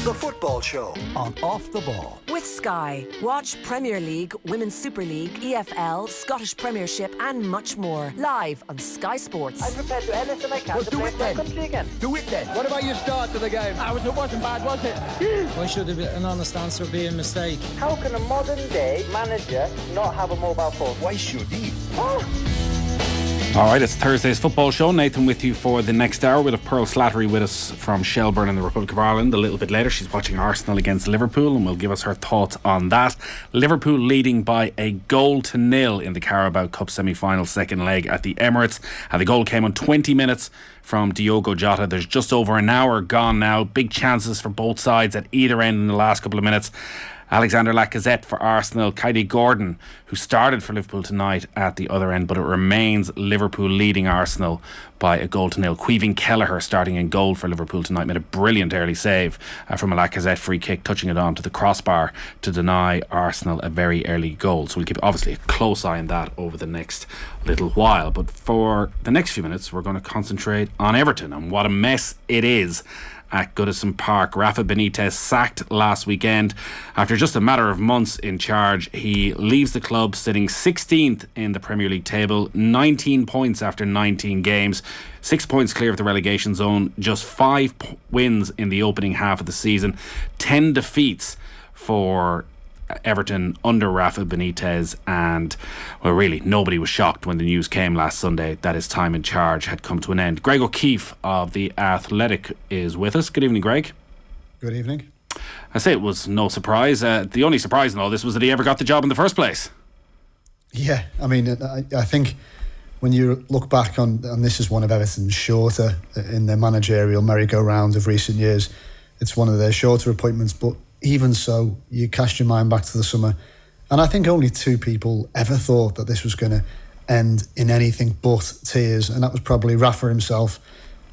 The Football Show on Off the Ball. With Sky. Watch Premier League, Women's Super League, EFL, Scottish Premiership and much more. Live on Sky Sports. I'm prepared to do anything I can to play for my country again. Do it then. What about your start to the game? It wasn't bad, was it? Why should an honest answer be a mistake? How can a modern day manager not have a mobile phone? Why should he? Alright, it's Thursday's Football Show. Nathan with you for the next hour. We'll have Pearl Slattery with us from Shelbourne in the Republic of Ireland. A little bit later, she's watching Arsenal against Liverpool and will give us her thoughts on that. Liverpool leading by a 1-0 in the Carabao Cup semi-final second leg at the Emirates. And the goal came on 20 minutes from Diogo Jota. There's just over an hour gone now. Big chances for both sides at either end in the last couple of minutes. Alexander Lacazette for Arsenal, Kaidi Gordon, who started for Liverpool tonight at the other end, but it remains Liverpool leading Arsenal by 1-0. Caoimhín Kelleher starting in goal for Liverpool tonight, made a brilliant early save from a Lacazette free kick, touching it on to the crossbar to deny Arsenal a very early goal. So we'll keep obviously a close eye on that over the next little while. But for the next few minutes, we're going to concentrate on Everton and what a mess it is at Goodison Park. Rafa Benitez sacked last weekend. After just a matter of months in charge, he leaves the club sitting 16th in the Premier League table, 19 points after 19 games, 6 points clear of the relegation zone, just 5 wins in the opening half of the season, 10 defeats for Everton under Rafa Benitez, and well, really nobody was shocked when the news came last Sunday that his time in charge had come to an end. Greg O'Keefe of The Athletic is with us. Good evening, Greg. Good evening. I say it was no surprise. The only surprise in all this was that he ever got the job in the first place. Yeah, I mean, I think when you look back on, and this is one of Everton's shorter in their managerial merry-go-round of recent years, it's one of their shorter appointments, but even so, you cast your mind back to the summer, and I think only 2 people ever thought that this was going to end in anything but tears, and that was probably Rafa himself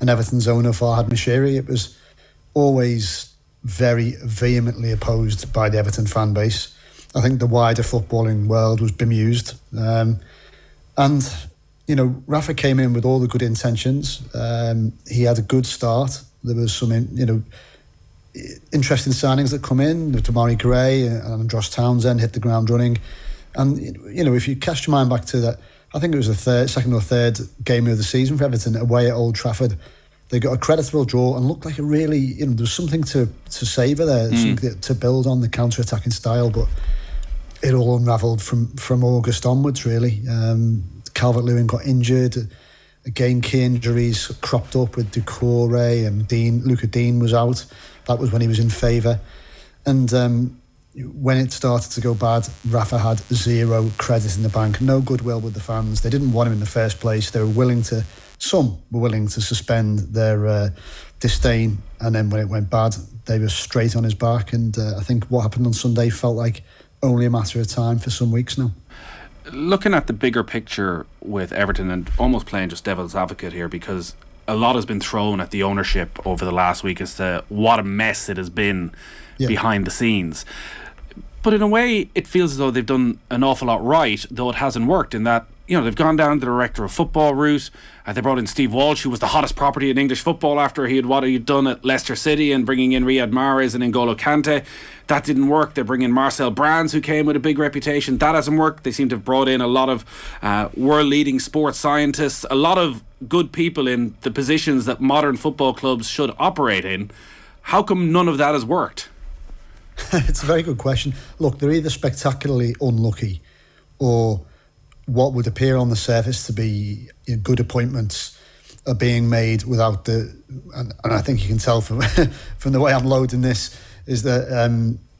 and Everton's owner Farhad Moshiri. It was always very vehemently opposed by the Everton fan base. I think the wider footballing world was bemused, and you know, Rafa came in with all the good intentions. He had a good start. There was some, interesting signings that come in. Tamari Gray and Andros Townsend hit the ground running, and if you cast your mind back to that, I think it was the second or third game of the season for Everton away at Old Trafford. They got a creditable draw and looked like a really, there was something to savour there, something to build on the counter-attacking style, but it all unravelled from August onwards, really. Calvert-Lewin got injured. Again, key injuries cropped up with Doucouré and Luca Dean was out. That was when he was in favour. And when it started to go bad, Rafa had 0 credit in the bank, no goodwill with the fans. They didn't want him in the first place. Some were willing to suspend their disdain. And then when it went bad, they were straight on his back. And I think what happened on Sunday felt like only a matter of time for some weeks now. Looking at the bigger picture with Everton, and almost playing just devil's advocate here, because a lot has been thrown at the ownership over the last week as to what a mess it has been behind the scenes. But in a way, it feels as though they've done an awful lot right, though it hasn't worked, in that, they've gone down the director of football route. They brought in Steve Walsh, who was the hottest property in English football after what he'd done at Leicester City, and bringing in Riyad Mahrez and N'Golo Kante. That didn't work. They bring in Marcel Brands, who came with a big reputation. That hasn't worked. They seem to have brought in a lot of world-leading sports scientists, a lot of good people in the positions that modern football clubs should operate in. How come none of that has worked? It's a very good question. Look, they're either spectacularly unlucky, or what would appear on the surface to be good appointments are being made without and I think you can tell from the way I'm loading this, is that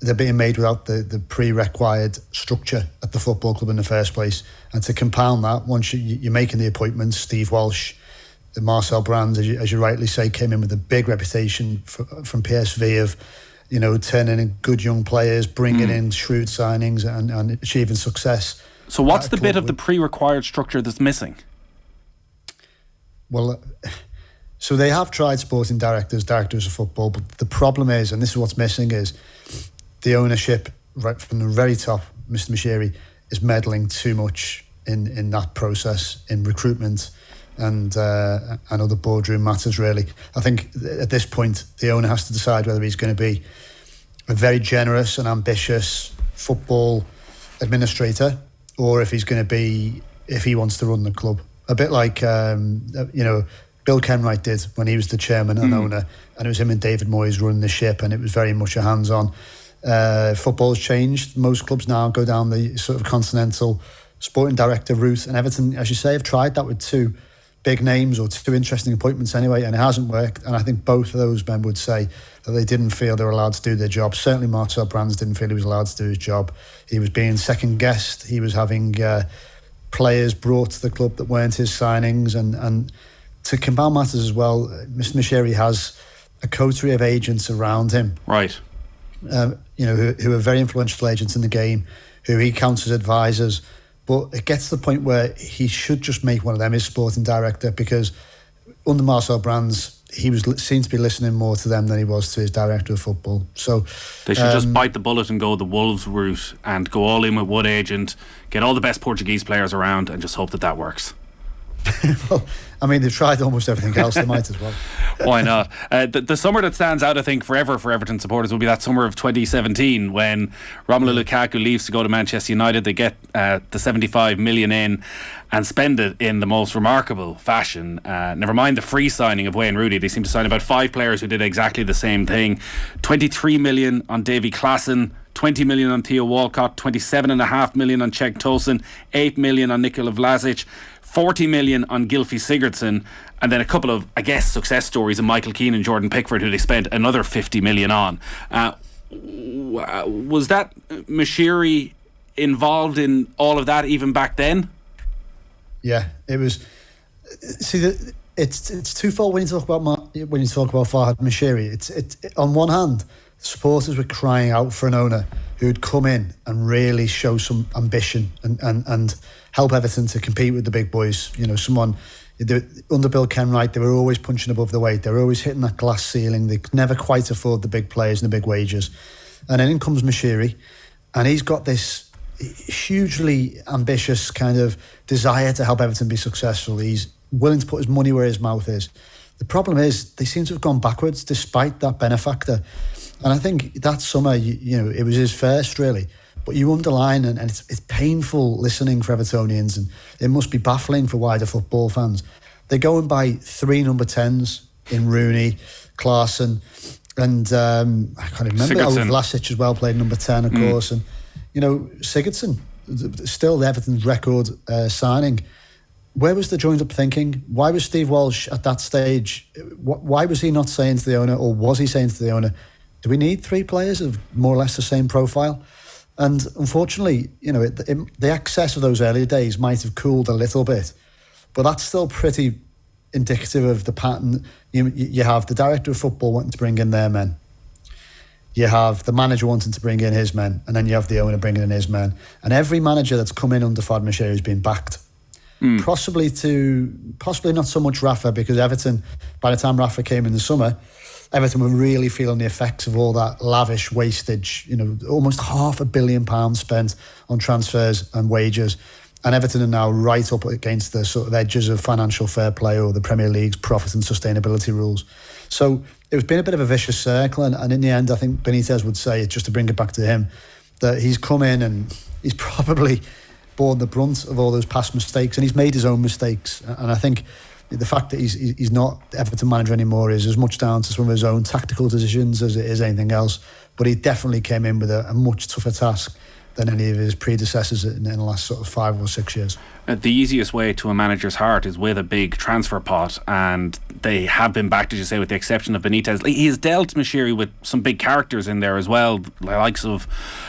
they're being made without the pre-required structure at the football club in the first place. And to compound that, once you're making the appointments, Steve Walsh, Marcel Brands, as you rightly say, came in with a big reputation from PSV of turning in good young players, bringing in shrewd signings and achieving success. So what's the bit of the pre-required structure that's missing? Well, so they have tried sporting directors of football, but the problem is, and this is what's missing, is the ownership right from the very top. Mr. Moshiri is meddling too much in that process, in recruitment, and other boardroom matters, really. I think at this point, the owner has to decide whether he's going to be a very generous and ambitious football administrator, or if he wants to run the club. A bit like, Bill Kenwright did when he was the chairman and owner, and it was him and David Moyes running the ship, and it was very much a hands-on. Football's changed. Most clubs now go down the sort of continental sporting director route, and Everton, as you say, have tried that with two big names or two interesting appointments anyway, and it hasn't worked. And I think both of those men would say that they didn't feel they were allowed to do their job. Certainly Marcel Brands didn't feel he was allowed to do his job. He was being second-guessed. He was having players brought to the club that weren't his signings, and to compound matters as well, Mr. Moshiri has a coterie of agents around him. Right. Who are very influential agents in the game, who he counts as advisors. But it gets to the point where he should just make one of them his sporting director, because under Marcel Brands, he was seen to be listening more to them than he was to his director of football. So they should just bite the bullet and go the Wolves route and go all in with one agent, get all the best Portuguese players around, and just hope that works. Well, I mean, they've tried almost everything else. They might as well. Why not? The summer that stands out, I think, forever for Everton supporters will be that summer of 2017 when Romelu Lukaku leaves to go to Manchester United. They get the 75 million in and spend it in the most remarkable fashion. Never mind the free signing of Wayne Rooney. They seem to sign about 5 players who did exactly the same thing. 23 million on Davy Klaassen, 20 million on Theo Walcott, 27.5 million on Cech Tosin, 8 million on Nikola Vlasic, 40 million on Gylfi Sigurdsson, and then a couple of, I guess, success stories of Michael Keane and Jordan Pickford, who they spent another 50 million on. Was that Moshiri involved in all of that even back then? Yeah, it was. See, it's twofold when you talk about Farhad Moshiri. It's on one hand, supporters were crying out for an owner who'd come in and really show some ambition and help Everton to compete with the big boys. Someone under Bill Kenwright, they were always punching above the weight. They were always hitting that glass ceiling. They could never quite afford the big players and the big wages. And then in comes Moshiri, and he's got this hugely ambitious kind of desire to help Everton be successful. He's willing to put his money where his mouth is. The problem is they seem to have gone backwards despite that benefactor. And I think that summer, it was his first, really. But you underline, and it's painful listening for Evertonians, and it must be baffling for wider football fans. They go and buy 3 number 10s in Rooney, Klaassen, and I can't even remember. Vlasic as well played number 10, of course. And, Sigurdsson, still Everton's record signing. Where was the joined-up thinking? Why was Steve Walsh at that stage? Why was he not saying to the owner, or was he saying to the owner, do we need 3 players of more or less the same profile? And unfortunately, the excess of those earlier days might have cooled a little bit, but that's still pretty indicative of the pattern. You have the director of football wanting to bring in their men. You have the manager wanting to bring in his men, and then you have the owner bringing in his men. And every manager that's come in under Farhad Moshiri has been backed. Possibly not so much Rafa, because Everton, by the time Rafa came in the summer, Everton were really feeling the effects of all that lavish wastage. Almost £500 million spent on transfers and wages, and Everton are now right up against the sort of edges of financial fair play or the Premier League's profit and sustainability rules. So it's been a bit of a vicious circle, and in the end, I think Benitez would say, just to bring it back to him, that he's come in and he's probably borne the brunt of all those past mistakes, and he's made his own mistakes. And I think the fact that he's not Everton manager anymore is as much down to some of his own tactical decisions as it is anything else. But he definitely came in with a much tougher task than any of his predecessors in the last sort of 5 or 6 years. The easiest way to a manager's heart is with a big transfer pot, and they have been backed, as you say, with the exception of Benitez. He has dealt Moshiri with some big characters in there as well, the likes of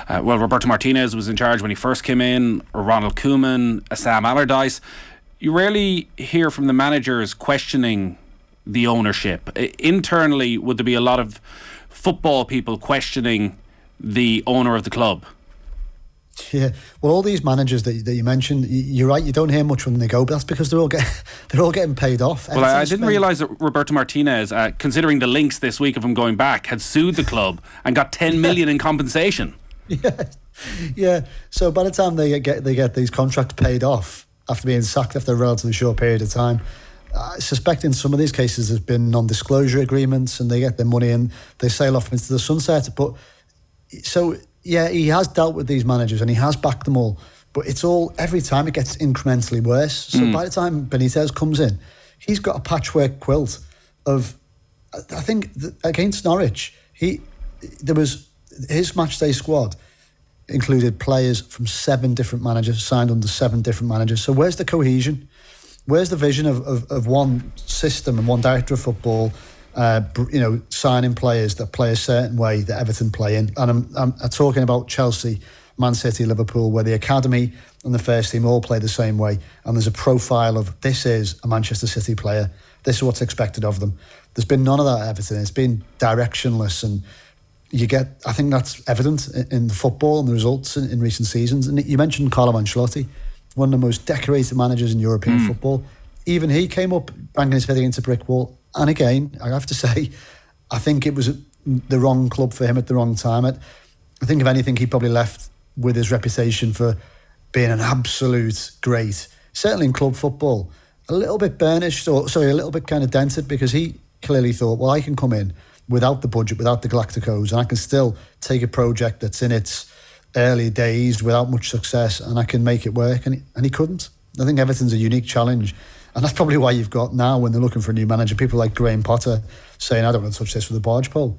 Roberto Martinez was in charge when he first came in, or Ronald Koeman, Sam Allardyce. You rarely hear from the managers questioning the ownership. Internally, would there be a lot of football people questioning the owner of the club? Yeah, well, all these managers that you mentioned, you're right, you don't hear much when they go, but that's because they're all getting paid off. Well, I didn't realise that Roberto Martinez, considering the links this week of him going back, had sued the club and got 10 million in compensation. Yeah. So by the time they get these contracts paid off after being sacked after a relatively short period of time, I suspect in some of these cases there's been non-disclosure agreements and they get their money and they sail off into the sunset. But so, yeah, he has dealt with these managers and he has backed them all. But it's all, every time it gets incrementally worse. So by the time Benitez comes in, he's got a patchwork quilt of, I think, against Norwich, his matchday squad included players from 7 different managers, signed under 7 different managers. So where's the cohesion? Where's the vision of one system and one director of football, signing players that play a certain way that Everton play in? And I'm talking about Chelsea, Man City, Liverpool, where the academy and the first team all play the same way. And there's a profile of, this is a Manchester City player. This is what's expected of them. There's been none of that at Everton. It's been directionless, and I think that's evident in the football and the results in recent seasons. And you mentioned Carlo Ancelotti, one of the most decorated managers in European football. Even he came up banging his head against a brick wall. And again, I have to say, I think it was the wrong club for him at the wrong time. I think, if anything, he probably left with his reputation for being an absolute great, certainly in club football, a little bit burnished, a little bit kind of dented, because he clearly thought, well, I can come in without the budget, without the Galacticos, and I can still take a project that's in its early days without much success, and I can make it work. And he couldn't. I think Everton's a unique challenge. And that's probably why you've got now, when they're looking for a new manager, people like Graham Potter saying, I don't want to touch this with a barge pole.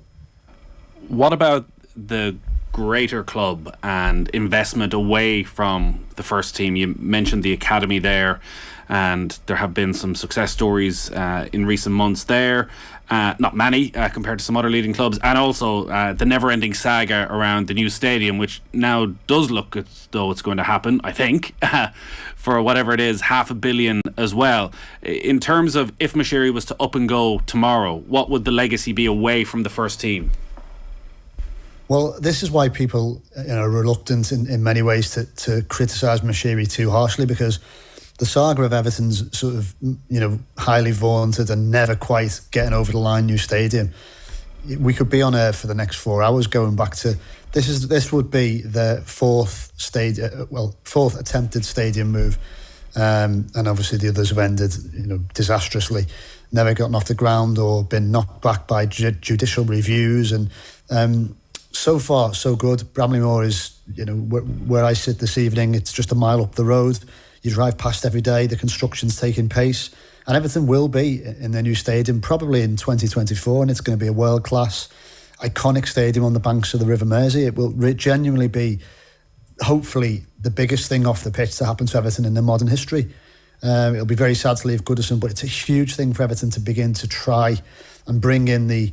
What about the greater club and investment away from the first team? You mentioned the academy there, and there have been some success stories in recent months there. Not many compared to some other leading clubs, and also the never-ending saga around the new stadium, which now does look as though it's going to happen, I think, for whatever it is, $500 million as well. In terms of, if Moshiri was to up and go tomorrow, what would the legacy be away from the first team? Well, this is why people are reluctant in many ways to criticise Moshiri too harshly, because the saga of Everton's sort of, highly vaunted and never quite getting over the line new stadium. We could be on air for the next 4 hours going back to this would be the fourth attempted stadium move, and obviously the others have ended disastrously, never gotten off the ground or been knocked back by judicial reviews, and so far so good. Bramley-Moore is where I sit this evening. It's just a mile up the road. You drive past every day. The construction's taking pace, and Everton will be in their new stadium probably in 2024, and it's going to be a world-class, iconic stadium on the banks of the River Mersey. It will genuinely be, hopefully, the biggest thing off the pitch to happen to Everton in their modern history. It'll be very sad to leave Goodison, but it's a huge thing for Everton to begin to try and bring in the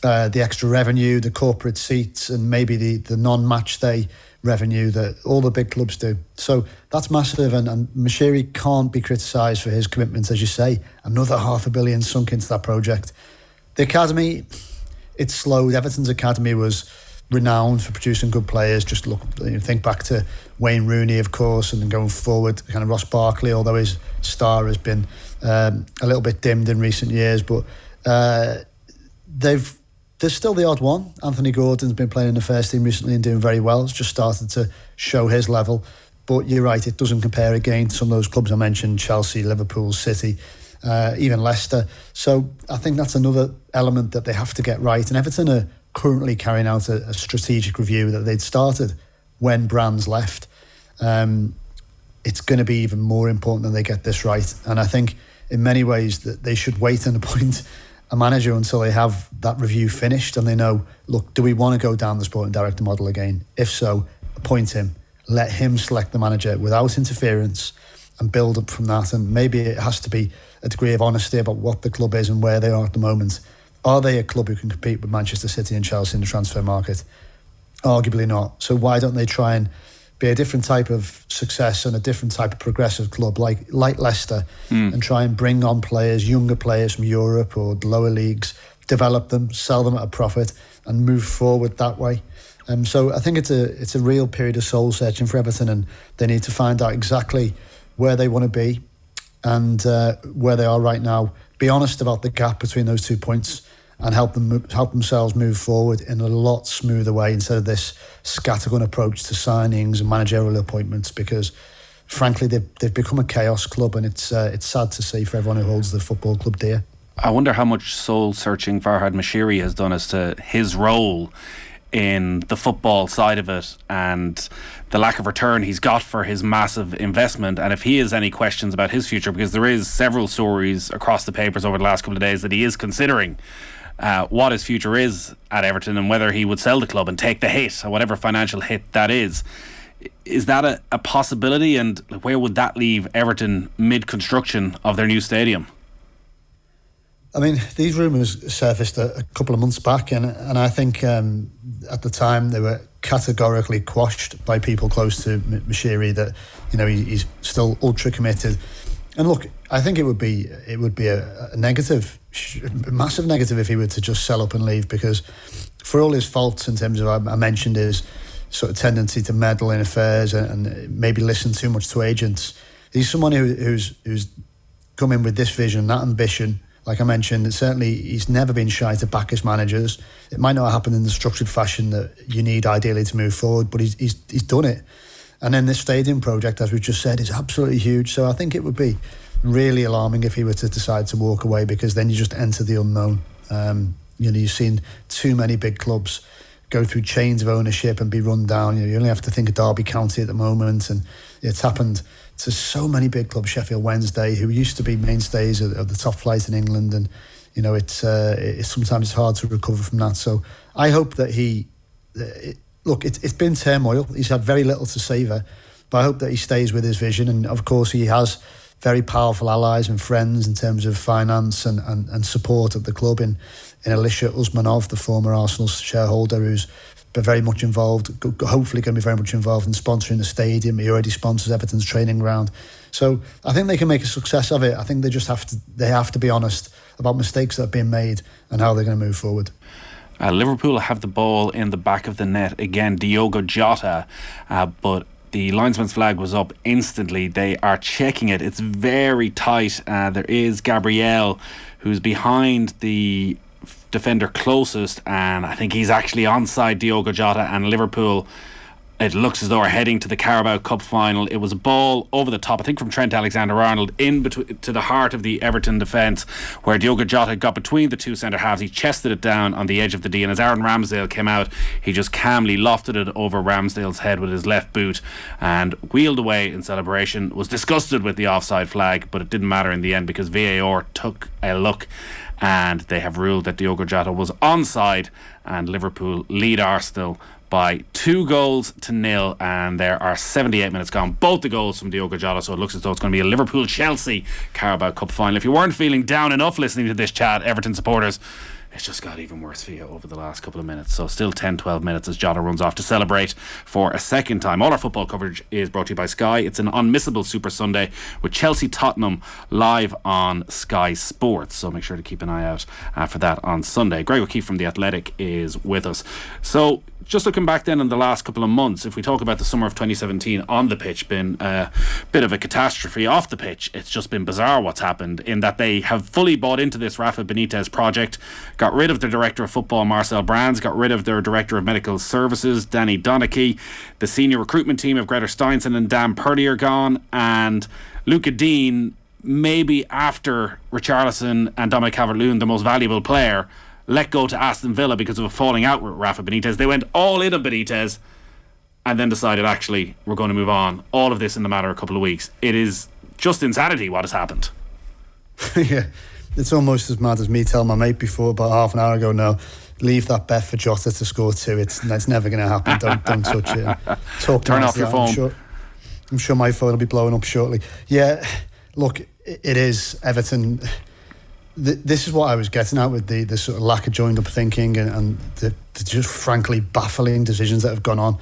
extra revenue, the corporate seats, and maybe the non-match day revenue that all the big clubs do. So that's massive, and Moshiri can't be criticised for his commitments, as you say. Another $500 million sunk into that project. The academy, it's slowed. Everton's academy was renowned for producing good players. Just think back to Wayne Rooney, of course, and then going forward, kind of Ross Barkley, although his star has been a little bit dimmed in recent years, but there's still the odd one. Anthony Gordon's been playing in the first team recently and doing very well. It's just started to show his level. But you're right, it doesn't compare again to some of those clubs I mentioned, Chelsea, Liverpool, City, even Leicester. So I think that's another element that they have to get right. And Everton are currently carrying out a strategic review that they'd started when Brands left. It's going to be even more important that they get this right. And I think in many ways that they should wait and appoint a manager until they have that review finished and they know, look, do we want to go down the sporting director model again? If so, appoint him, let him select the manager without interference and build up from that. And maybe it has to be a degree of honesty about what the club is and where they are at the moment. Are they a club who can compete with Manchester City and Chelsea in the transfer market? Arguably not. So why don't they try and be a different type of success and a different type of progressive club like Leicester, and try and bring on players, younger players from Europe or the lower leagues, develop them, sell them at a profit and move forward that way. So I think it's a real period of soul searching for Everton, and they need to find out exactly where they want to be and where they are right now. Be honest about the gap between those 2 points and help themselves move forward in a lot smoother way instead of this scattergun approach to signings and managerial appointments, because frankly, they've become a chaos club, and it's sad to see for everyone who holds the football club dear. I wonder how much soul-searching Farhad Moshiri has done as to his role in the football side of it and the lack of return he's got for his massive investment, and if he has any questions about his future, because there is several stories across the papers over the last couple of days that he is considering what his future is at Everton and whether he would sell the club and take the hit, or whatever financial hit that is. Is that a possibility, and where would that leave Everton mid-construction of their new stadium? I mean, these rumours surfaced a couple of months back, and I think at the time they were categorically quashed by people close to Moshiri that, you know, he's still ultra committed. And look, I think it would be a negative, a massive negative, if he were to just sell up and leave, because for all his faults in terms of, I mentioned his sort of tendency to meddle in affairs and maybe listen too much to agents, he's someone who's come in with this vision, that ambition. Like I mentioned, certainly he's never been shy to back his managers. It might not happen in the structured fashion that you need ideally to move forward, but he's done it. And then this stadium project, as we've just said, is absolutely huge. So I think it would be really alarming if he were to decide to walk away, because then you just enter the unknown. You know, you've seen too many big clubs go through chains of ownership and be run down. You only have to think of Derby County at the moment, and it's happened to so many big clubs. Sheffield Wednesday, who used to be mainstays of the top flight in England, and you know, it's sometimes hard to recover from that. So I hope that it's been turmoil. He's had very little to savour, but I hope that he stays with his vision. And of course, he has very powerful allies and friends in terms of finance and support at the club in Alicia Usmanov, the former Arsenal shareholder, who's been very much involved, hopefully going to be very much involved in sponsoring the stadium. He already sponsors Everton's training ground. So I think they can make a success of it. I think they have to be honest about mistakes that have been made and how they're going to move forward. Liverpool have the ball in the back of the net again, Diogo Jota, but the linesman's flag was up instantly. They are checking it. It's very tight. There is Gabriel, who's behind the defender closest, and I think he's actually onside Diogo Jota, and Liverpool, it looks as though are heading to the Carabao Cup final. It was a ball over the top, I think from Trent Alexander-Arnold, in between to the heart of the Everton defence, where Diogo Jota got between the two centre halves. He chested it down on the edge of the D, and as Aaron Ramsdale came out, he just calmly lofted it over Ramsdale's head with his left boot and wheeled away in celebration. Was disgusted with the offside flag, but it didn't matter in the end because VAR took a look and they have ruled that Diogo Jota was onside, and Liverpool lead Arsenal by 2-0, and there are 78 minutes gone. Both the goals from Diogo Jota, so it looks as though it's going to be a Liverpool-Chelsea Carabao Cup final. If you weren't feeling down enough listening to this chat, Everton supporters, it's just got even worse for you over the last couple of minutes. So still 10-12 minutes as Jota runs off to celebrate for a second time. All our football coverage is brought to you by Sky. It's an unmissable Super Sunday with Chelsea-Tottenham live on Sky Sports, so make sure to keep an eye out for that on Sunday. Greg O'Keefe from The Athletic is with us. So just looking back then in the last couple of months, if we talk about the summer of 2017 on the pitch, been a bit of a catastrophe. Off the pitch, it's just been bizarre what's happened, in that they have fully bought into this Rafa Benitez project, got rid of their director of football Marcel Brands, got rid of their director of medical services Danny Donachie, the senior recruitment team of Greta Steinson and Dan Purdy are gone, and Luca Dean, maybe after Richarlison and Dominic Calvert-Lewin, the most valuable player, let go to Aston Villa because of a falling out with Rafa Benitez. They went all in on Benitez and then decided, actually, we're going to move on. All of this in the matter of a couple of weeks. It is just insanity what has happened. Yeah, it's almost as mad as me telling my mate before about half an hour ago, no, leave that bet for Jota to score 2. It's never going to happen. Don't touch it. Turn off your phone. I'm sure my phone will be blowing up shortly. Yeah, look, it is Everton. This is what I was getting at with the sort of lack of joined up thinking and the just frankly baffling decisions that have gone on.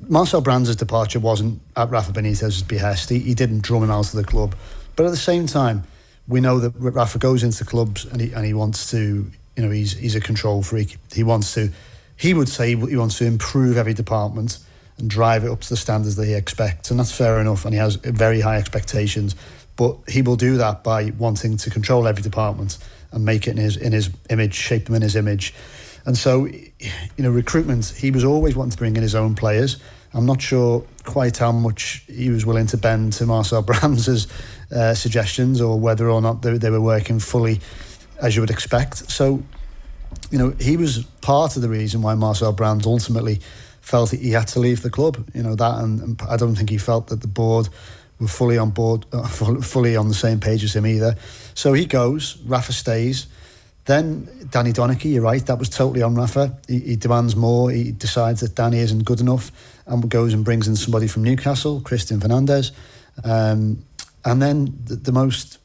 Marcel Brands' departure wasn't at Rafa Benitez's behest. He didn't drum him out of the club. But at the same time, we know that Rafa goes into clubs and he wants to, you know, he's a control freak. He would say he wants to improve every department and drive it up to the standards that he expects. And that's fair enough. And he has very high expectations. But he will do that by wanting to control every department and make it in his image, shape them in his image. And so, you know, recruitment, he was always wanting to bring in his own players. I'm not sure quite how much he was willing to bend to Marcel Brands' suggestions, or whether or not they were working fully as you would expect. So, he was part of the reason why Marcel Brands ultimately felt he had to leave the club. And I don't think he felt that the board were fully on board, fully on the same page as him either. So he goes, Rafa stays. Then Danny Donachie, you're right, that was totally on Rafa. He demands more. He decides that Danny isn't good enough and goes and brings in somebody from Newcastle, Christian Fernandez. And then the most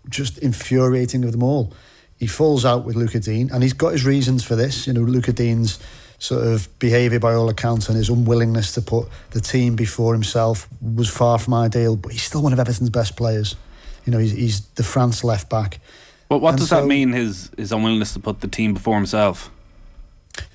just infuriating of them all, he falls out with Luca Dean, and he's got his reasons for this. Luca Dean's sort of behaviour by all accounts and his unwillingness to put the team before himself was far from ideal, but he's still one of Everton's best players. He's the France left back. But what does that mean, his unwillingness to put the team before himself?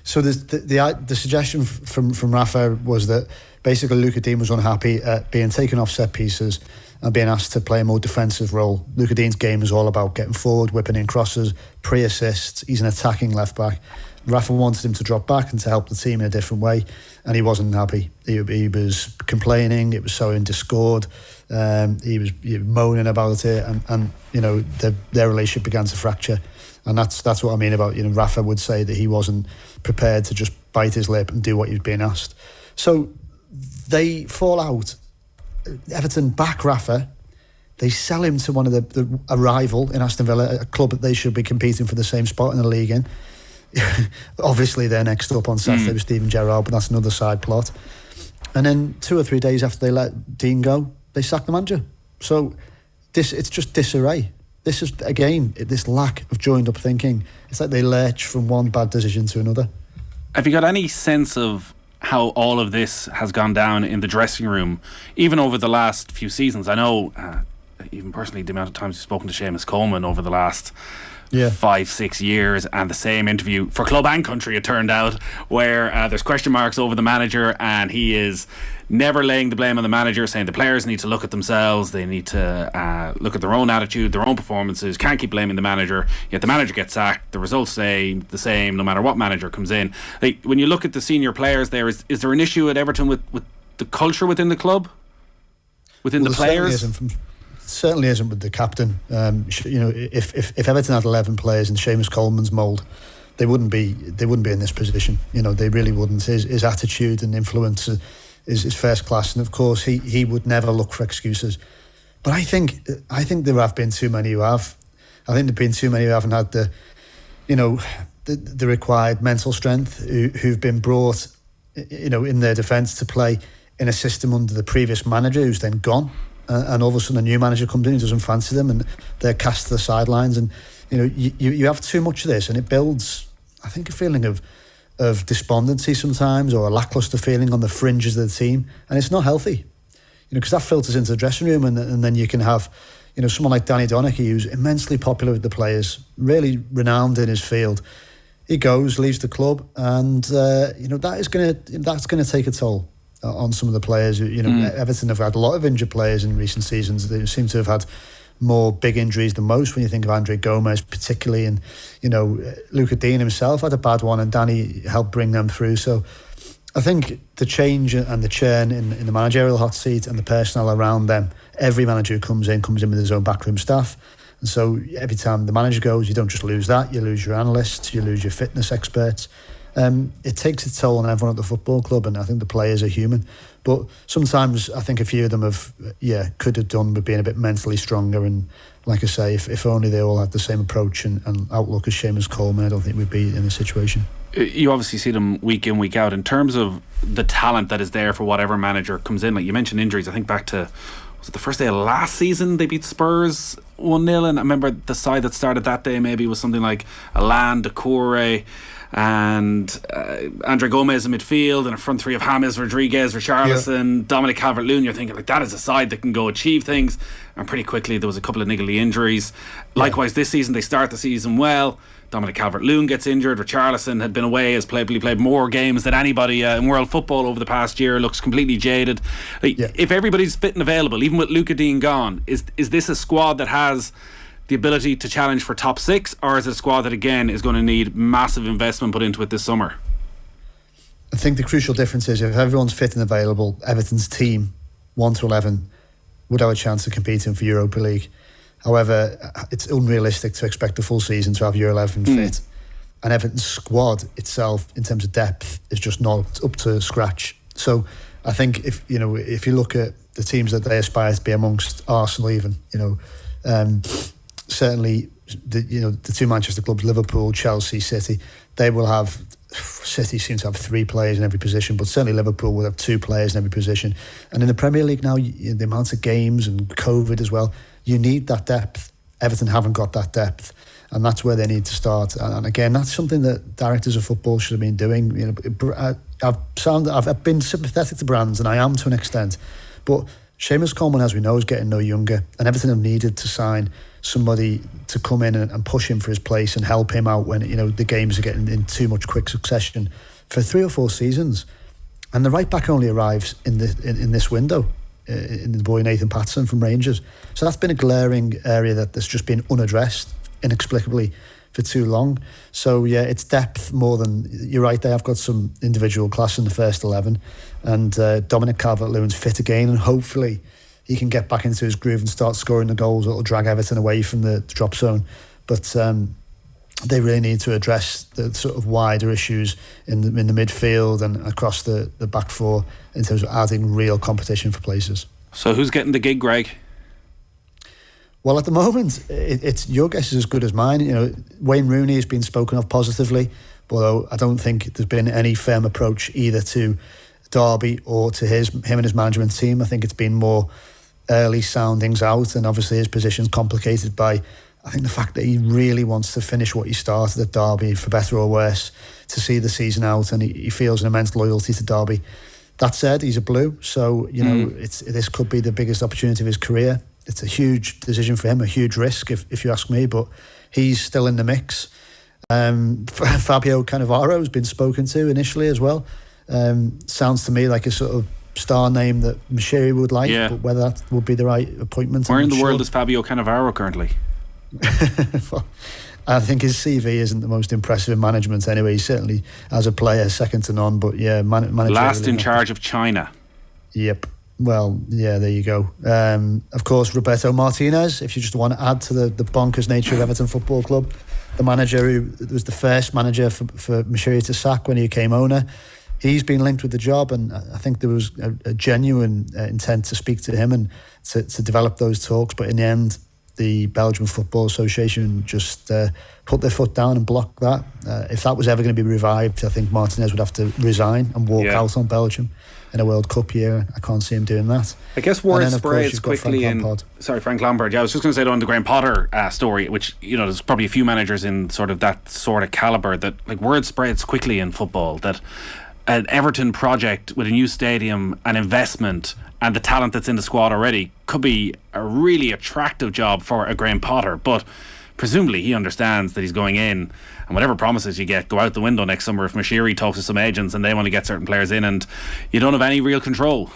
So the suggestion from Rafa was that basically Luca Dean was unhappy at being taken off set pieces and being asked to play a more defensive role. Luca Dean's game is all about getting forward, whipping in crosses, pre-assists. He's an attacking left back. Rafa wanted him to drop back and to help the team in a different way, and he wasn't happy. He was complaining. It was sowing discord. He was moaning about it, and their relationship began to fracture. And that's what I mean about, Rafa would say that he wasn't prepared to just bite his lip and do what he was being asked. So they fall out. Everton back Rafa. They sell him to one of a rival in Aston Villa, a club that they should be competing for the same spot in the league in. Obviously they're next up on Saturday with Steven Gerrard, but that's another side plot. And then 2 or 3 days after they let Dean go, they sack the manager. So it's just disarray. This is, again, this lack of joined up thinking. It's like they lurch from one bad decision to another. Have you got any sense of how all of this has gone down in the dressing room, even over the last few seasons? I know, even personally, the amount of times you've spoken to Seamus Coleman over the last 5-6 years, and the same interview for club and country, it turned out, where there's question marks over the manager, and he is never laying the blame on the manager, saying the players need to look at themselves, they need to look at their own attitude, their own performances, can't keep blaming the manager. Yet the manager gets sacked, the results stay the same no matter what manager comes in. When you look at the senior players there, is there an issue at Everton with the culture within the club, within the players? Certainly isn't with the captain. If Everton had 11 players in Seamus Coleman's mould, they wouldn't be in this position. They really wouldn't. His attitude and influence is first class, and of course he would never look for excuses. But I think there have been too many who have. I think there've been too many who haven't had the required mental strength, who've been brought, in their defence to play in a system under the previous manager who's then gone. And all of a sudden a new manager comes in who doesn't fancy them, and they're cast to the sidelines. And you have too much of this, and it builds, I think, a feeling of despondency sometimes, or a lacklustre feeling on the fringes of the team, and it's not healthy. Because that filters into the dressing room, and then you can have someone like Danny Donachie, who's immensely popular with the players, really renowned in his field. He goes, leaves the club, and that's going to take a toll on some of the players. Everton have had a lot of injured players in recent seasons. They seem to have had more big injuries than most, when you think of Andre Gomez particularly, and Luca Dean himself had a bad one, and Danny helped bring them through. So I think the change and the churn in the managerial hot seat and the personnel around them, every manager who comes in with his own backroom staff, and so every time the manager goes, you don't just lose that, you lose your analysts, you lose your fitness experts. It takes its toll on everyone at the football club, and I think the players are human. But sometimes I think a few of them could have done with being a bit mentally stronger. And like I say, if only they all had the same approach and outlook as Seamus Coleman, I don't think we'd be in this situation. You obviously see them week in, week out. In terms of the talent that is there for whatever manager comes in, like you mentioned injuries, I think back to, was it the first day of last season they beat Spurs 1-0, and I remember the side that started that day maybe was something like Alan, Decore, and Andre Gomez in midfield, and a front three of James Rodriguez, Richarlison, Dominic Calvert-Lewin. You're thinking, like, that is a side that can go achieve things, and pretty quickly there was a couple of niggly injuries. Likewise this season, they start the season well. Dominic Calvert-Lewin gets injured. Richarlison had been away, has played more games than anybody in world football over the past year, looks completely jaded. If everybody's fit and available, even with Luca Dean gone, is this a squad that has the ability to challenge for top 6, or is it a squad that again is going to need massive investment put into it this summer? I think the crucial difference is if everyone's fit and available, Everton's team, 1 to 11, would have a chance of competing for Europa League. However, it's unrealistic to expect the full season to have your 11 fit. And Everton's squad itself, in terms of depth, is just not up to scratch. So I think if you look at the teams that they aspire to be amongst, Arsenal even, certainly the two Manchester clubs, Liverpool, Chelsea, City, they will have. City seems to have 3 players in every position, but certainly Liverpool will have 2 players in every position. And in the Premier League now, the amount of games and COVID as well, you need that depth. Everton haven't got that depth, and that's where they need to start. And again, that's something that directors of football should have been doing. I've been sympathetic to brands, and I am to an extent, but Seamus Coleman, as we know, is getting no younger, and Everton have needed to sign somebody to come in and push him for his place and help him out when the games are getting in too much quick succession for 3 or 4 seasons. And the right back only arrives in this window, in the boy Nathan Patterson from Rangers. So that's been a glaring area that's just been unaddressed inexplicably for too long. So yeah, it's depth more than, you're right, they have got some individual class in the first 11, and Dominic Calvert-Lewin's fit again, and hopefully he can get back into his groove and start scoring the goals that will drag Everton away from the drop zone. But they really need to address the sort of wider issues in the midfield and across the back four in terms of adding real competition for places. So who's getting the gig, Greg? Well, at the moment, it's your guess is as good as mine. Wayne Rooney has been spoken of positively, although I don't think there's been any firm approach either to Derby or to him and his management team. I think it's been more early soundings out, and obviously his position's complicated by, I think, the fact that he really wants to finish what he started at Derby, for better or worse, to see the season out, and he feels an immense loyalty to Derby. That said, he's a Blue, so this could be the biggest opportunity of his career. It's a huge decision for him, a huge risk, if you ask me, but he's still in the mix. Fabio Cannavaro has been spoken to initially as well. Sounds to me like a sort of star name that Mashiri would like, but whether that would be the right appointment, where in the world is Fabio Cannavaro currently? Well, I think his CV isn't the most impressive in management anyway. He's certainly, as a player, second to none, but yeah, last in charge of China. Yep. Well, yeah, there you go. Of course, Roberto Martinez, if you just want to add to the bonkers nature of Everton Football Club, the manager who was the first manager for Mashiri to sack when he became owner. He's been linked with the job, and I think there was a genuine intent to speak to him and to develop those talks. But in the end, the Belgian Football Association just put their foot down and blocked that. If that was ever going to be revived, I think Martinez would have to resign and walk out on Belgium in a World Cup year. I can't see him doing that. I guess word spreads quickly Frank Lampard. Yeah, I was just going to say on the Graham Potter story, which, there's probably a few managers in sort of that sort of calibre that, like, word spreads quickly in football that an Everton project with a new stadium and investment and the talent that's in the squad already could be a really attractive job for a Graham Potter, but presumably he understands that he's going in, and whatever promises you get go out the window next summer if Mashiri talks to some agents and they want to get certain players in, and you don't have any real control.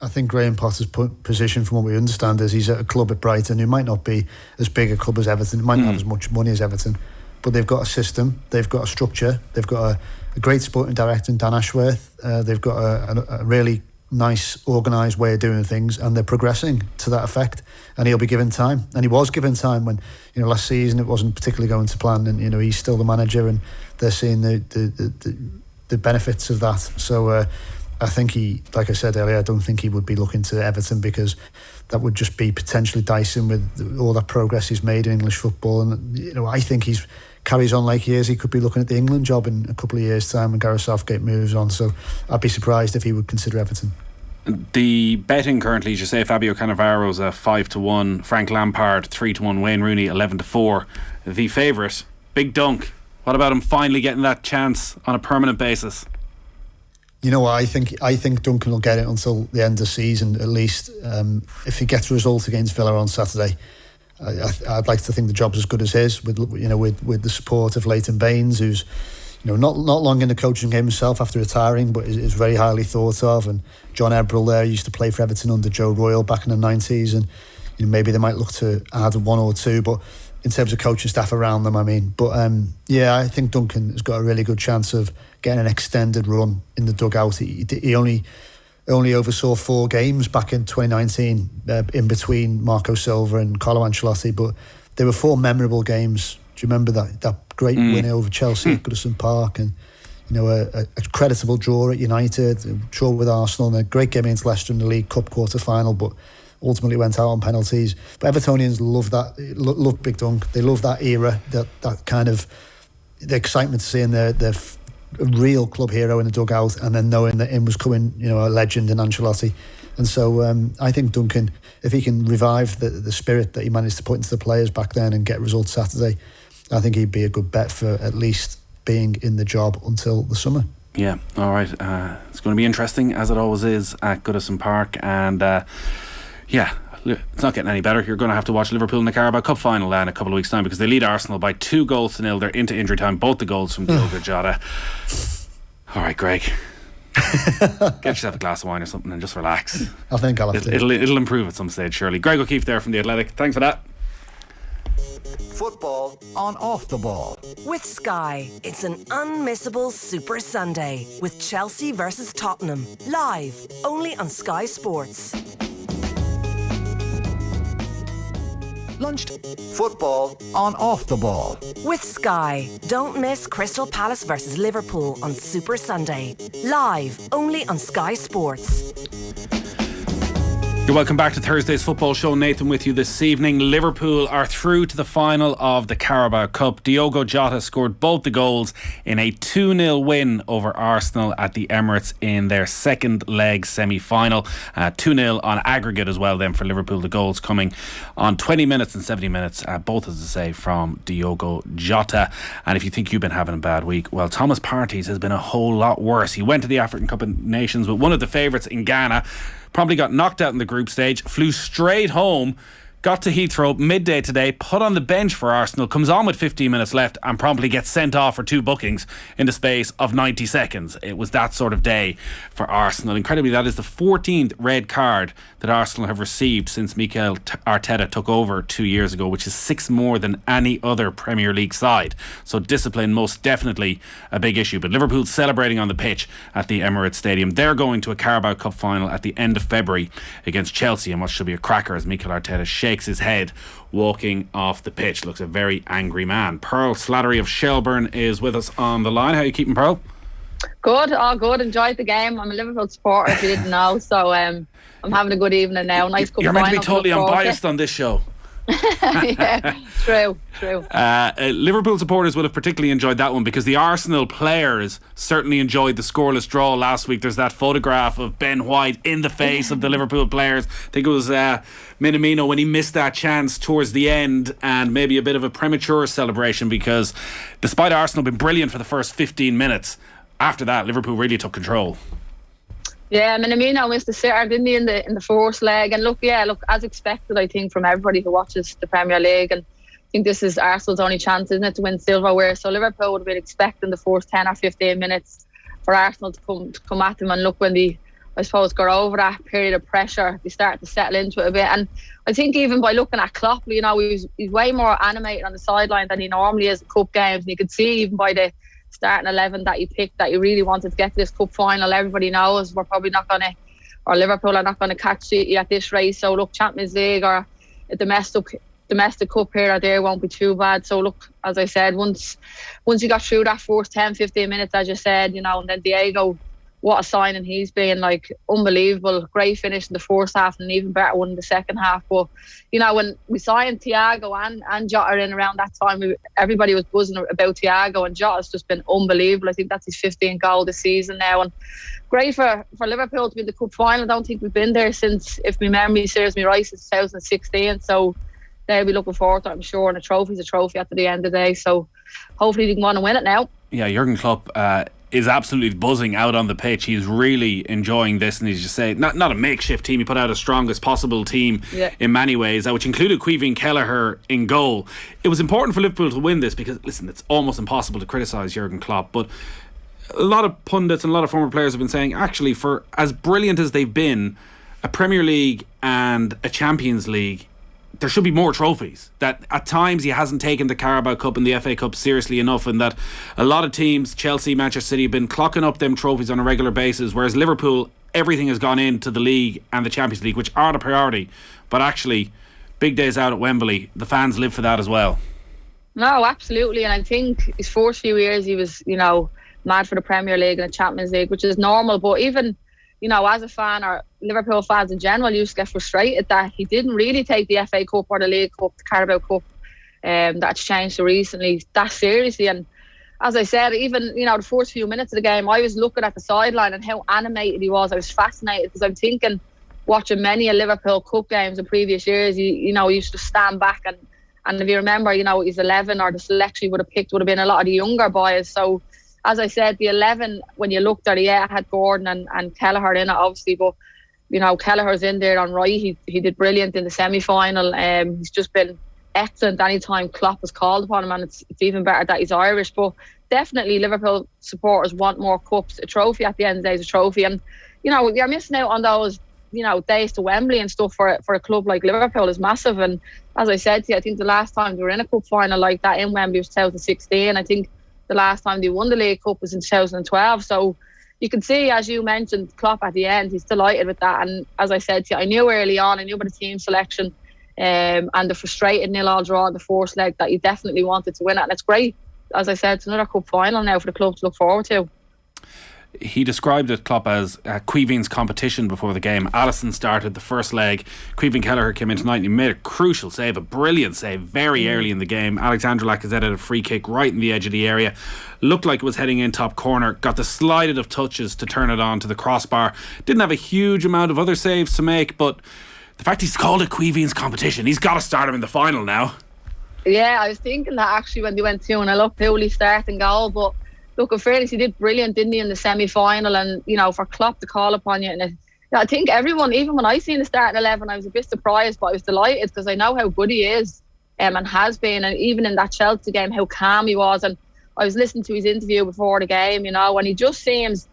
I think Graham Potter's position, from what we understand, is he's at a club at Brighton who might not be as big a club as Everton, might not have as much money as Everton, but they've got a system, they've got a structure, they've got a great sporting director in Dan Ashworth, they've got a really nice organised way of doing things, and they're progressing to that effect, and he'll be given time, and he was given time when last season it wasn't particularly going to plan, and he's still the manager and they're seeing the benefits of that. So I think he, like I said earlier, I don't think he would be looking to Everton, because that would just be potentially dicing with all that progress he's made in English football, and I think he's carries on like he is, he could be looking at the England job in a couple of years' time when Gareth Southgate moves on. So I'd be surprised if he would consider Everton. The betting currently, as you say, Fabio Cannavaro's a 5-1, Frank Lampard 3-1, Wayne Rooney 11-4. The favourite, Big Dunk. What about him finally getting that chance on a permanent basis? You know what, I think Duncan will get it until the end of the season at least. If he gets a result against Villa on Saturday, I'd like to think the job's as good as his, with the support of Leighton Baines, who's not long in the coaching game himself after retiring, but is very highly thought of, and John Ebrell there used to play for Everton under Joe Royle back in the 90s, and maybe they might look to add one or two, but in terms of coaching staff around them, I think Duncan has got a really good chance of getting an extended run in the dugout. He only oversaw 4 games back in 2019 in between Marco Silva and Carlo Ancelotti, but there were 4 memorable games. Do you remember that great win over Chelsea at Goodison Park, and a creditable draw at United, a draw with Arsenal, and a great game against Leicester in the League Cup quarter-final, but ultimately went out on penalties. But Evertonians love Big Dunk. They love that era, that kind of the excitement to seeing their real club hero in the dugout, and then knowing that in was coming, a legend in Ancelotti. And so I think Duncan, if he can revive the spirit that he managed to put into the players back then and get results Saturday, I think he'd be a good bet for at least being in the job until the summer. Yeah, all right. It's going to be interesting, as it always is at Goodison Park. And it's not getting any better. You're going to have to watch Liverpool in the Carabao Cup final in a couple of weeks' time, because they lead Arsenal by 2-0. They're into injury time. Both the goals from Diogo Jota. All right, Greg. Get yourself a glass of wine or something and just relax. I think I'll have to. It'll improve at some stage, surely. Greg O'Keefe there from The Athletic. Thanks for that. Football on Off the Ball. With Sky, it's an unmissable Super Sunday with Chelsea versus Tottenham. Live, only on Sky Sports. Football on Off the Ball. With Sky, don't miss Crystal Palace versus Liverpool on Super Sunday. Live, only on Sky Sports. You're welcome back to Thursday's football show. Nathan with you this evening. Liverpool are through to the final of the Carabao Cup. Diogo Jota scored both the goals in a 2-0 win over Arsenal at the Emirates in their second leg semi-final. 2-0 on aggregate as well then for Liverpool. The goals coming on 20 minutes and 70 minutes, both as I say from Diogo Jota. And if you think you've been having a bad week, well, Thomas Partey's has been a whole lot worse. He went to the African Cup of Nations with one of the favourites in Ghana, probably got knocked out in the group stage, flew straight home, got to Heathrow midday today, put on the bench for Arsenal, comes on with 15 minutes left and promptly gets sent off for 2 bookings in the space of 90 seconds. It was that sort of day for Arsenal. Incredibly, that is the 14th red card that Arsenal have received since Mikel Arteta took over 2 years ago, which is 6 more than any other Premier League side. So discipline most definitely a big issue. But Liverpool celebrating on the pitch at the Emirates Stadium. They're going to a Carabao Cup final at the end of February against Chelsea, and what should be a cracker as Mikel Arteta shakes his head walking off the pitch. Looks a very angry man. Pearl Slattery of Shelbourne is with us on the line. How are you keeping, Pearl? Good, all good. Enjoyed the game. I'm a Liverpool supporter, if you didn't know, so I'm having a good evening now. Nice cup You're of meant to wine be totally unbiased on this show. Yeah, true. Liverpool supporters will have particularly enjoyed that one, because the Arsenal players certainly enjoyed the scoreless draw last week. There's that photograph of Ben White in the face of the Liverpool players. I think it was Minamino when he missed that chance towards the end, and maybe a bit of a premature celebration, because despite Arsenal being brilliant for the first 15 minutes, after that Liverpool really took control. Yeah, Minamino missed the sitter, didn't he, in the first leg? And look, as expected, I think, from everybody who watches the Premier League, and I think this is Arsenal's only chance, isn't it, to win silverware? So Liverpool would have been expecting the first 10 or 15 minutes for Arsenal to come at them. And look, when they, I suppose, got over that period of pressure, they started to settle into it a bit. And I think even by looking at Klopp, he's way more animated on the sideline than he normally is at cup games. And you could see even by the starting 11 that he picked that he really wanted to get to this cup final. Everybody knows we're probably not going to, or Liverpool are not going to catch City at this race. So look, Champions League or a domestic cup here or there won't be too bad. So look, as I said, once you got through that first 10-15 minutes, as you said, and then Diego, what a signing he's been, like, unbelievable. Great finish in the first half and an even better one in the second half. But when we signed Thiago and Jota in around that time, everybody was buzzing about Thiago, and Jota's just been unbelievable. I think that's his 15th goal this season now, and great for Liverpool to be in the cup final. I don't think we've been there since, if my memory serves me right, since 2016. So they'll be looking forward to it, I'm sure, and a trophy's a trophy at the end of the day. So hopefully they can go on and win it now. Yeah, Jurgen Klopp is absolutely buzzing out on the pitch. He's really enjoying this, and he's just saying, not a makeshift team, he put out a strongest possible team in many ways, which included Caoimhín Kelleher in goal. It was important for Liverpool to win this because, listen, it's almost impossible to criticise Jurgen Klopp, but a lot of pundits and a lot of former players have been saying, actually, for as brilliant as they've been, a Premier League and a Champions League there should be more trophies. That at times he hasn't taken the Carabao Cup and the FA Cup seriously enough, and that a lot of teams, Chelsea, Manchester City, have been clocking up them trophies on a regular basis, whereas Liverpool, everything has gone into the league and the Champions League, which are the priority. But actually, big days out at Wembley, the fans live for that as well. No, absolutely. And I think his first few years he was, mad for the Premier League and the Champions League, which is normal. But even, as a fan, or Liverpool fans in general, used to get frustrated that he didn't really take the FA Cup or the League Cup, the Carabao Cup, that's changed so recently, that seriously. And as I said, even, the first few minutes of the game, I was looking at the sideline and how animated he was. I was fascinated because I'm thinking, watching many a Liverpool Cup games in previous years, he used to stand back and if you remember, his 11 or the selection he would have picked would have been a lot of the younger boys. So, as I said, the 11, when you looked at it, I had Gordon and Kelleher in it, obviously, but, Kelleher's in there on right. He did brilliant in the semi-final. He's just been excellent anytime Klopp has called upon him, and it's even better that he's Irish. But definitely Liverpool supporters want more cups. A trophy at the end of the day is a trophy. And, you're missing out on those days to Wembley and stuff for a club like Liverpool is massive. And as I said to you, I think the last time they were in a cup final like that in Wembley was 2016. I think the last time they won the League Cup was in 2012. So you can see, as you mentioned, Klopp at the end, he's delighted with that. And as I said to you, I knew early on, I knew about the team selection and the frustrated 0-0 draw in the first leg that he definitely wanted to win it. And it's great. As I said, it's another cup final now for the club to look forward to. He described it, Klopp, as Queeveen's competition before the game. Alisson started the first leg. Queeveen Kelleher came in tonight and he made a crucial save, a brilliant save, very early in the game. Alexander Lacazette had a free kick right in the edge of the area. Looked like it was heading in top corner. Got the slightest of touches to turn it on to the crossbar. Didn't have a huge amount of other saves to make, but the fact he's called it Queeveen's competition, he's got to start him in the final now. Yeah, I was thinking that actually when they went 2-0 up, Hooley starting goal, but look, in fairness, he did brilliant, didn't he, in the semi-final, and for Klopp to call upon you, and I think everyone, even when I seen the starting 11, I was a bit surprised, but I was delighted because I know how good he is and has been, and even in that Chelsea game, how calm he was. And I was listening to his interview before the game, and he just seems,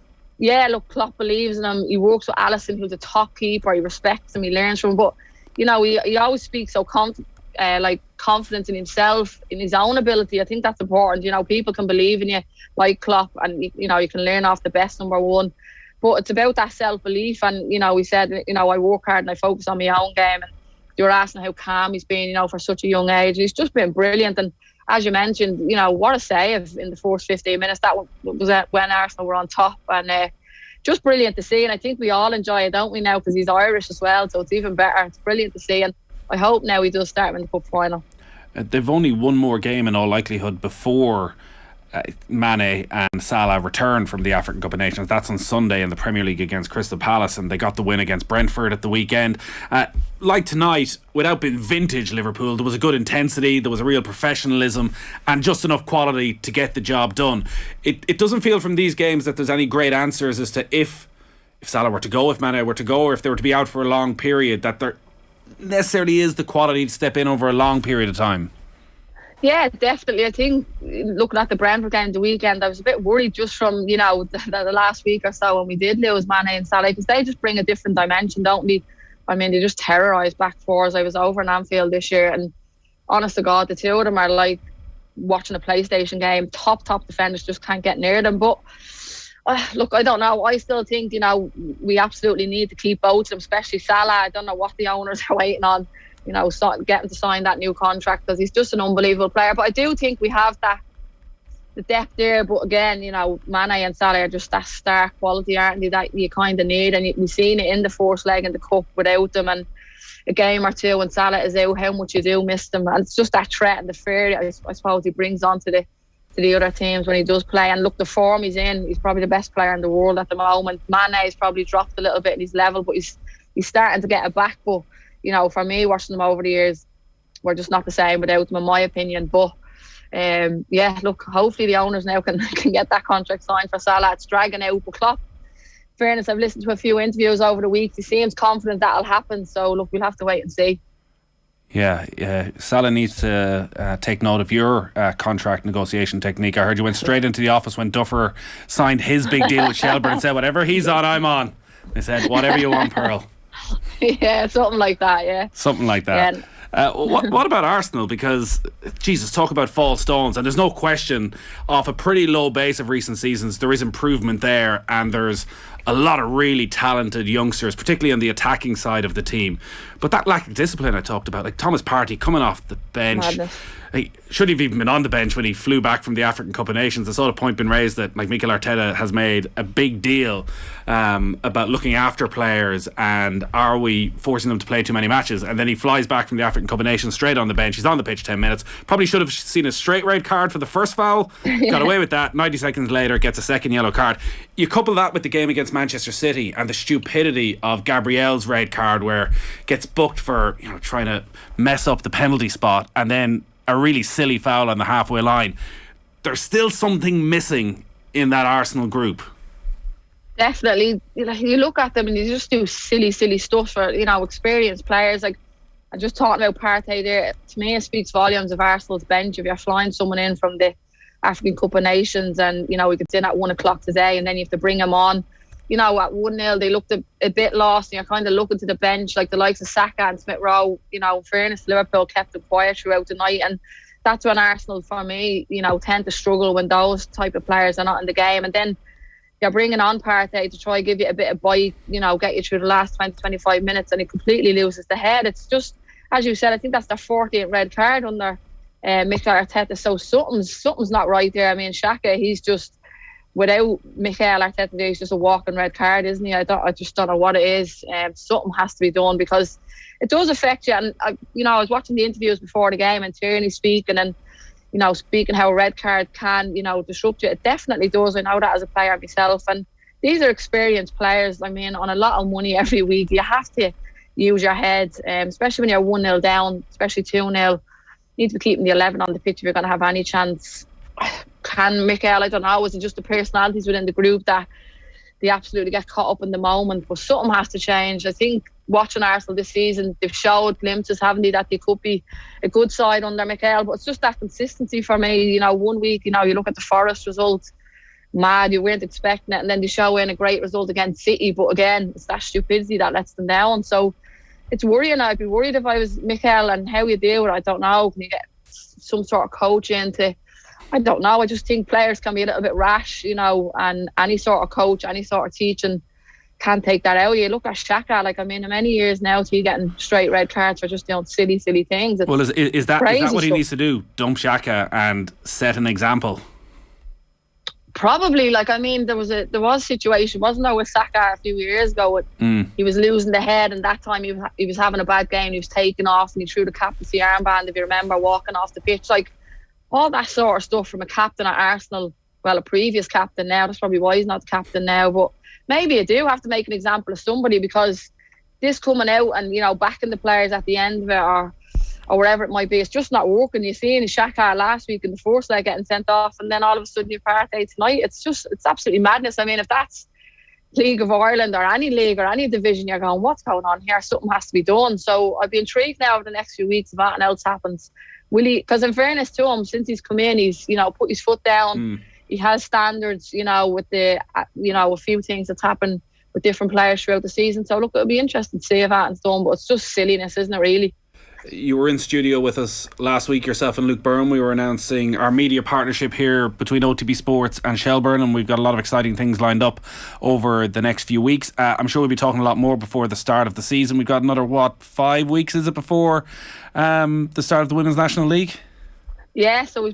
Klopp believes in him. He works with Alisson, who's a top keeper. He respects him, he learns from him, but he always speaks so confidence in himself, in his own ability. I think that's important. People can believe in you like Klopp, and you can learn off the best, number one. But it's about that self-belief, and he said, I work hard and I focus on my own game. And you were asking how calm he's been, for such a young age. He's just been brilliant. And as you mentioned, what a save in the first 15 minutes. That was when Arsenal were on top, and just brilliant to see. And I think we all enjoy it, don't we, now, because he's Irish as well, so it's even better. It's brilliant to see, and I hope now he does start in the cup final. They've only one more game in all likelihood before Mane and Salah return from the African Cup of Nations. That's on Sunday in the Premier League against Crystal Palace, and they got the win against Brentford at the weekend. Like tonight, without being vintage Liverpool, there was a good intensity, there was a real professionalism and just enough quality to get the job done. It doesn't feel from these games that there's any great answers as to if Salah were to go, if Mane were to go, or if they were to be out for a long period, that there necessarily is the quality to step in over a long period of time. Yeah, definitely. I think looking at the Brentford game the weekend, I was a bit worried just from the last week or so when we did lose Mane and Salah, because they just bring a different dimension, don't they? I mean, they just terrorise back fours. I was over in Anfield this year, and honest to God, the two of them are like watching a PlayStation game. Top defenders just can't get near them. But look, I don't know. I still think we absolutely need to keep both of them, especially Salah. I don't know what the owners are waiting on, getting to sign that new contract, because he's just an unbelievable player. But I do think we have the depth there. But again, Mane and Salah are just that star quality, aren't they, that you kind of need. And we've seen it in the first leg in the cup without them, and a game or two when Salah is out, how much you do miss them. And it's just that threat and the fear I suppose he brings onto the other teams when he does play. And look, the form he's in, he's probably the best player in the world at the moment. Mane has probably dropped a little bit in his level, but he's starting to get it back. But for me, watching them over the years, we're just not the same without them, in my opinion. But look, hopefully the owners now can get that contract signed for Salah. It's dragging out, but Klopp, in fairness, I've listened to a few interviews over the week. He seems confident that'll happen. So look, we'll have to wait and see. Yeah, Salah needs to take note of your contract negotiation technique. I heard you went straight into the office when Duffer signed his big deal with Shelbourne and said, whatever he's on, I'm on. They said, whatever you want, Pearl. Yeah, something like that, yeah. Something like that. What about Arsenal? Because, Jesus, talk about false stones. And there's no question, off a pretty low base of recent seasons, there is improvement there. And there's a lot of really talented youngsters, particularly on the attacking side of the team. But that lack of discipline I talked about, like Thomas Partey coming off the bench. Madness. He should have even been on the bench when he flew back from the African Cup of Nations. I saw the point been raised that like Mikel Arteta has made a big deal about looking after players and are we forcing them to play too many matches, and then he flies back from the African Cup of Nations straight on the bench. He's on the pitch 10 minutes. Probably should have seen a straight red card for the first foul. Got away with that. 90 seconds later gets a second yellow card. You couple that with the game against Manchester City and the stupidity of Gabriel's red card, where gets booked for trying to mess up the penalty spot, and then a really silly foul on the halfway line. There's still something missing in that Arsenal group. Definitely. You look at them and you just do silly stuff for experienced players. Like, I just talking about Partey there. To me, it speaks volumes of Arsenal's bench. If you're flying someone in from the African Cup of Nations and he gets in at 1 o'clock today, and then you have to bring him on. At 1-0 they looked a bit lost, and you're kind of looking to the bench like the likes of Saka and Smith Rowe. In fairness, Liverpool kept them quiet throughout the night, and that's when Arsenal, for me, tend to struggle when those type of players are not in the game. And then you're bringing on Partey to try give you a bit of bite, get you through the last 20-25 minutes, and he completely loses the head. It's just, as you said, I think that's their 14th red card under Mikel Arteta. So something's not right there. I mean, Xhaka, he's just, without Mikel Arteta, he's just a walking red card, isn't he? I just don't know what it is. Something has to be done, because it does affect you. And I was watching the interviews before the game and Tierney speaking, and speaking how a red card can disrupt you. It definitely does. I know that as a player myself. And these are experienced players. I mean, on a lot of money every week, you have to use your head, especially when you're 1-0 down, especially 2-0. You need to be keeping the 11 on the pitch if you're going to have any chance. Can Mikel, I don't know, is it just the personalities within the group that they absolutely get caught up in the moment? But something has to change. I think watching Arsenal this season, they've showed glimpses, haven't they, that they could be a good side under Mikel. But it's just that consistency for me. 1 week, you look at the Forest result, mad, you weren't expecting it, and then they show in a great result against City. But again, it's that stupidity that lets them down. So it's worrying. I'd be worried if I was Mikel, and how you deal with it, I don't know. Can you get some sort of coach into, I don't know. I just think players can be a little bit rash, and any sort of coach, any sort of teaching can't take that out. You look at Xhaka, how many years now to you getting straight red cards for just doing silly things. Well, is that what he needs to do? Dump Xhaka and set an example? Probably. There was a situation, wasn't there, with Saka a few years ago. He was losing the head, and that time he was having a bad game. He was taken off, and he threw the captaincy armband, if you remember, walking off the pitch. All that sort of stuff from a captain at Arsenal, well, a previous captain now, that's probably why he's not the captain now, but maybe you do have to make an example of somebody, because this coming out and, backing the players at the end of it or wherever it might be, it's just not working. You see in Xhaka last week in the first leg getting sent off, and then all of a sudden you Partey tonight. It's absolutely madness. I mean, if that's League of Ireland or any league or any division, you're going, what's going on here? Something has to be done. So I'd be intrigued now over the next few weeks if anything else happens. Will he? Because in fairness to him, since he's come in, he's put his foot down. He has standards, with the a few things that's happened with different players throughout the season. So look, it'll be interesting to see if that's done. But it's just silliness, isn't it? Really. You were in studio with us last week, yourself and Luke Byrne. We were announcing our media partnership here between OTB Sports and Shelbourne, and we've got a lot of exciting things lined up over the next few weeks. I'm sure we'll be talking a lot more before the start of the season. We've got another 5 weeks, is it, before the start of the Women's National League? Yeah, so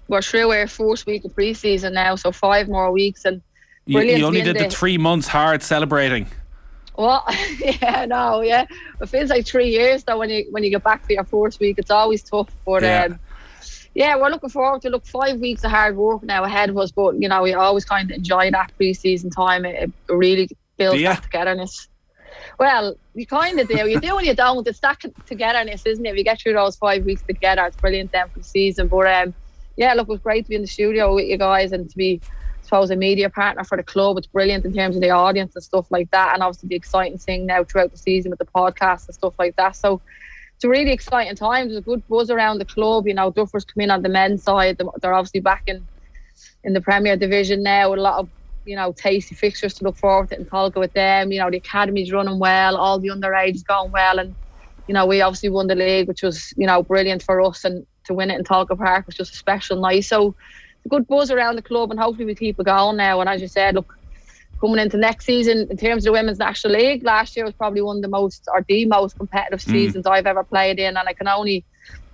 we're through our first week of pre-season now, so 5 more weeks, and you only did the 3 months hard celebrating. Well, yeah. It feels like 3 years though when you get back for your first week. It's always tough, but we're looking forward to 5 weeks of hard work now ahead of us. But we always kind of enjoy that pre-season time. It really builds that togetherness. Well, you kind of do. You do and you don't. It's that togetherness, isn't it? If you get through those 5 weeks together, it's brilliant then for the season. But it was great to be in the studio with you guys and to be, I suppose, a media partner for the club. It's brilliant in terms of the audience and stuff like that, and obviously the exciting thing now throughout the season with the podcast and stuff like that. So it's a really exciting time. There's a good buzz around the club. Duffers come in on the men's side. They're obviously back in the Premier Division now with a lot of tasty fixtures to look forward to in Tolka with them. The academy's running well, all the underage is going well, and you know, we obviously won the league, which was, you know, brilliant for us, and to win it in Talca Park was just a special night. So a good buzz around the club, and hopefully we keep it going now. And as you said, look, coming into next season, in terms of the Women's National League, last year was probably one of the most competitive seasons I've ever played in, and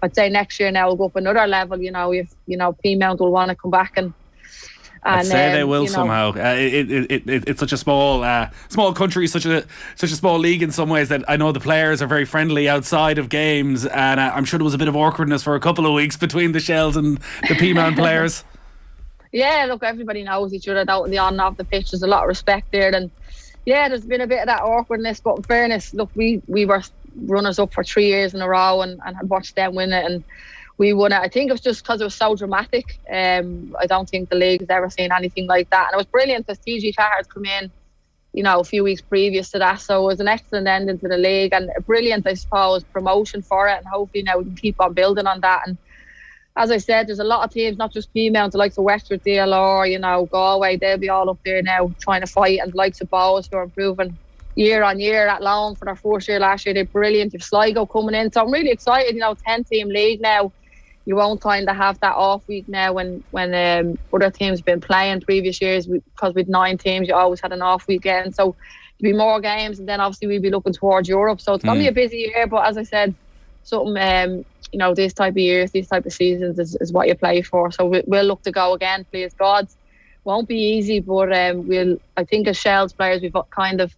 I'd say next year now we'll go up another level. You know, if you know Peamount will want to come back and I'd say they will somehow. It's such a small country, such a small league in some ways, that I know the players are very friendly outside of games, and I'm sure there was a bit of awkwardness for a couple of weeks between the Shells and the Peamount players. Yeah, look, everybody knows each other out in the on and off the pitch. There's a lot of respect there, and yeah, there's been a bit of that awkwardness. But in fairness, look, we were runners up for 3 years in a row, and had watched them win it, and we won it. I think it was just because it was so dramatic. I don't think the league has ever seen anything like that. And it was brilliant because TG Carr come in, you know, a few weeks previous to that. So it was an excellent ending to the league, and a brilliant, I suppose, promotion for it. And hopefully now we can keep on building on that. And as I said, there's a lot of teams, not just Peamount, the likes of Wexford, DLR, you know, Galway, they'll be all up there now trying to fight. And the likes of Bows, who are improving year on year at loan for their first year last year. They're brilliant. You've Sligo coming in. So I'm really excited, you know, 10-team league now. You won't kind of have that off week now when other teams have been playing previous years, because with 9 teams you always had an off weekend. So there'll be more games, and then obviously we'll be looking towards Europe. So it's going to be a busy year, but as I said, something you know, this type of years, these type of seasons is what you play for. So we'll look to go again, please God. Won't be easy, but I think as Shells players, we've got kind of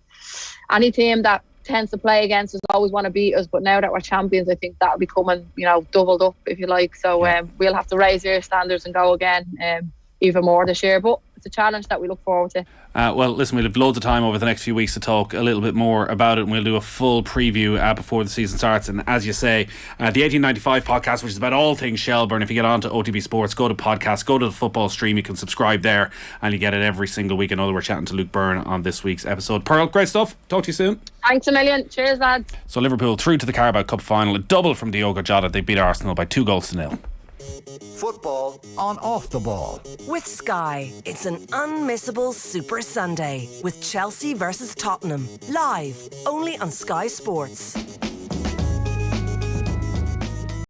any team that tends to play against us always want to beat us, but now that we're champions, I think that'll be coming, you know, doubled up, if you like. So we'll have to raise their standards and go again even more this year, but it's a challenge that we look forward to. Well, listen, we'll have loads of time over the next few weeks to talk a little bit more about it, and we'll do a full preview before the season starts. And as you say, the 1895 podcast, which is about all things Shelbourne, if you get on to OTB Sports, go to podcasts, go to the football stream, you can subscribe there, and you get it every single week. I know that we're chatting to Luke Byrne on this week's episode. Pearl, great stuff. Talk to you soon. Thanks a million. Cheers, lads. So Liverpool through to the Carabao Cup final, a double from Diogo Jota. They beat Arsenal by 2-0. Football on Off the Ball. With Sky, it's an unmissable Super Sunday with Chelsea versus Tottenham, live only on Sky Sports.